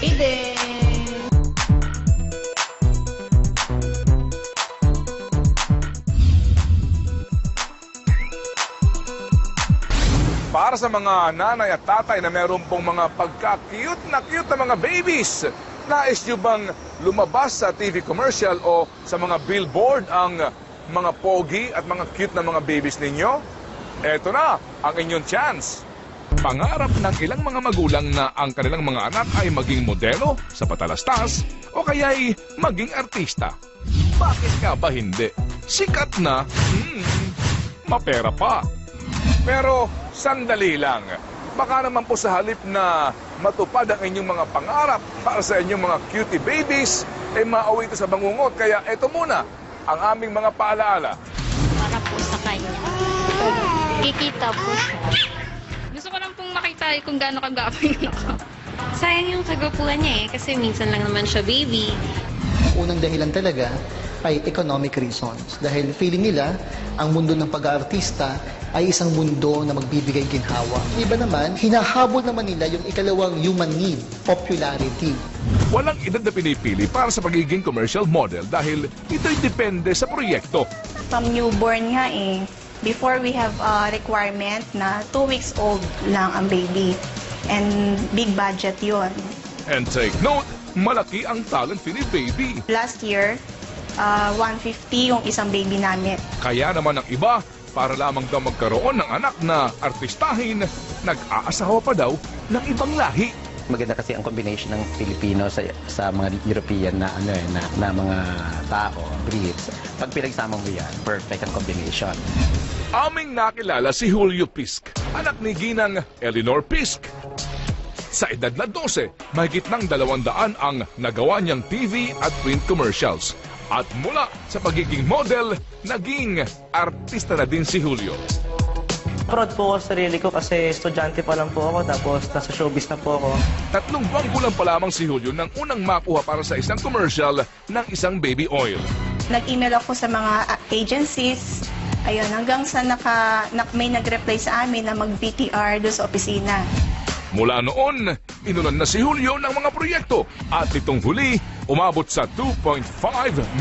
Eden! Para sa mga nanay at tatay na meron pong mga pagka-cute na mga babies, nais nyo bang lumabas sa TV commercial o sa mga billboard ang mga pogi at mga cute na mga babies ninyo? Eto na ang inyong chance. Pangarap ng ilang mga magulang na ang kanilang mga anak ay maging modelo sa patalastas o kaya'y maging artista. Bakit nga ba hindi? Sikat na, mapera pa. Pero sandali lang, baka naman po sa halip na matupad ang inyong mga pangarap para sa inyong mga cutie babies, ay mauwi ito sa bangungot. Kaya ito muna ang aming mga paalaala. Para po sa kanya. Kikita po siya. Gusto ko lang pong makita kung gaano kagwapo yung ako. Sayang yung kagwapuan niya eh, kasi minsan lang naman siya baby. Unang dahilan talaga ay economic reasons. Dahil feeling nila, ang mundo ng pag-aartista ay isang mundo na magbibigay ginhawa. Iba naman, hinahabol naman nila yung ikalawang human need, popularity. Walang edad na pinipili para sa pagiging commercial model dahil ito'y depende sa proyekto. From newborn nga eh. Before we have a requirement na 2 weeks old lang ang baby. And big budget yon. And take note, malaki ang talent fee ni baby. Last year, 150 yung isang baby namin. Kaya naman ang iba, para lamang daw magkaroon ng anak na artistahin, nag-aasawa pa daw ng ibang lahi. Maganda kasi ang combination ng Filipino sa mga European na na mga tao, breeds. Pag pinagsama mo yan, perfect ang combination. Aming nakilala si Julio Pisk, anak ni Ginang Eleanor Pisk. Sa edad na 12, mahigit ng 200 ang nagawa niyang TV at print commercials. At mula sa pagiging model, naging artista na din si Julio. Proud po ako sa sarili ko kasi estudyante pa lang po ako tapos nasa showbiz na po ako. 3 buwan gulang pa lamang si Julio nang unang makuha para sa isang commercial ng isang baby oil. Nag-email ako sa mga agencies. Ayun, hanggang sa may nag-reply sa amin na mag-BTR doon sa opisina. Mula noon, inulan na si Julio ng mga proyekto at itong huli, umabot sa 2.5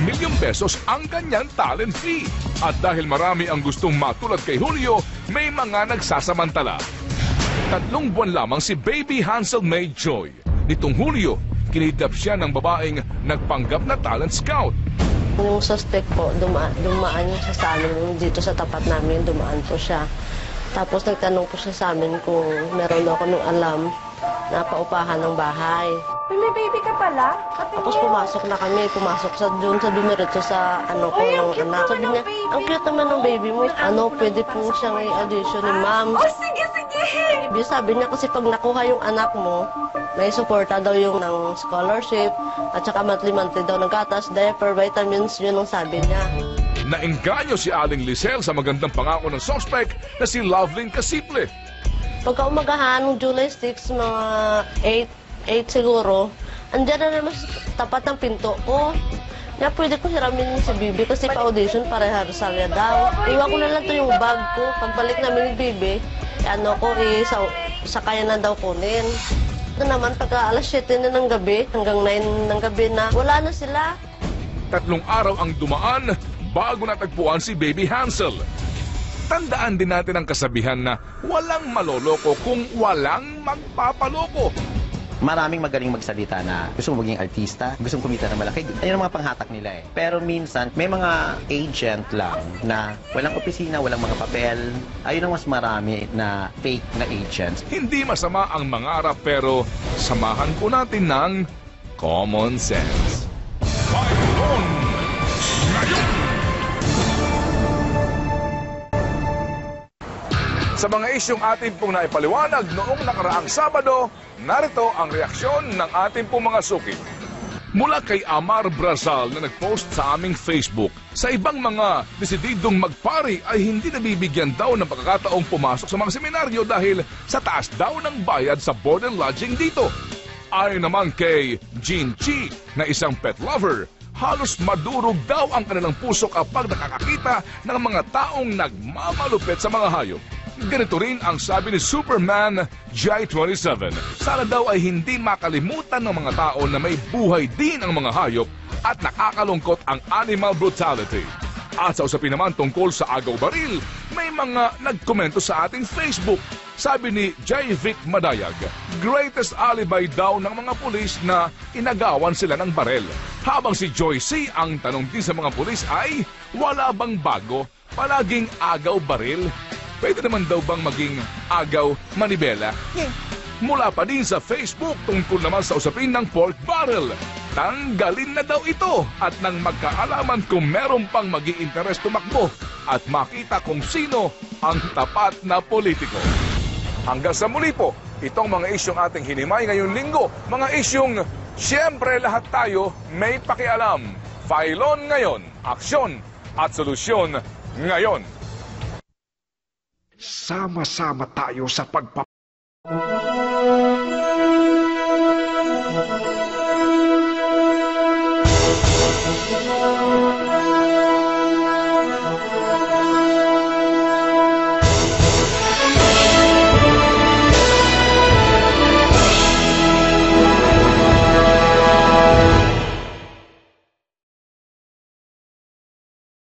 million pesos ang kanyang talent fee. At dahil marami ang gustong matulad kay Julio, may mga nagsasamantala. 3 buwan lamang si Baby Hansel May Joy. Nitong Julio, kinidnap siya ng babaeng nagpanggap na talent scout. Yung suspect po, dumaan siya sa amin dito sa tapat namin, dumaan po siya. Tapos nagtanong po siya sa amin kung meron ako nung alam na paupahan ng bahay. May baby ka pala? Tapos pumasok na kami, doon sa dumiretso sa ko ng anak. Sabi niya, ang cute naman ng baby mo. Pwede po siyang i-audition ni ma'am. Oh, sige, sige! Sabi niya kasi pag nakuha yung anak mo, may suporta daw yung ng scholarship at saka monthly daw ng gatas, diaper, vitamins, yun ang sabi niya. Naengganyo si Aling Lisel sa magandang pangako ng suspect na si Lovelyn Casiple. Pagka umagahan, ng July 6, mga 8 siguro, andyan na naman sa tapat ng pinto ko. Kaya pwede ko hiramin si Bibi kasi pa-audition para Rosalia daw. Iwan ko na lang to yung bag ko. Pagbalik namin ni Bibi, sakaya na daw kunin. Ito naman, pagka alas 7 na ng gabi, hanggang 9 ng gabi na, wala na sila. 3 araw ang dumaan bago natagpuan si Baby Hansel. Tandaan din natin ang kasabihan na walang maloloko kung walang magpapaloko. Maraming magaling magsalita na gusto maging artista, gusto kumita ng malaki. Ayun ang mga panghatak nila eh. Pero minsan, may mga agent lang na walang opisina, walang mga papel. Ayun ang mas marami na fake na agents. Hindi masama ang mangarap pero samahan po natin ng common sense. Mayroon ngayon! Sa mga isyong ating pong naipaliwanag noong nakaraang Sabado, narito ang reaksyon ng ating pong mga suki. Mula kay Amar Brazal na nagpost sa aming Facebook, sa ibang mga desididong magpari ay hindi nabibigyan daw ng pagkakataong pumasok sa mga seminaryo dahil sa taas daw ng bayad sa board and lodging dito. Ayon naman kay Jean Chi na isang pet lover, halos madurog daw ang kanilang puso kapag nakakakita ng mga taong nagmamalupit sa mga hayop. Ganito rin ang sabi ni Superman J27. Sana daw ay hindi makalimutan ng mga tao na may buhay din ang mga hayop at nakakalungkot ang animal brutality. At sa usapin naman tungkol sa agaw baril, may mga nagkomento sa ating Facebook. Sabi ni J. Vic Madayag, greatest alibi daw ng mga pulis na inagawan sila ng barel. Habang si Joy C. ang tanong din sa mga pulis ay, wala bang bago? Palaging agaw baril? Pwede naman daw bang maging agaw manibela? Mula pa din sa Facebook tungkol naman sa usapin ng pork barrel. Tanggalin na daw ito at nang magkaalaman kung meron pang maging interes tumakbo at makita kung sino ang tapat na politiko. Hanggang sa muli po, itong mga isyong ating hinimay ngayong linggo, mga isyong siyempre lahat tayo may pakialam. Filon ngayon, aksyon at solusyon ngayon. Sama-sama tayo sa pagpap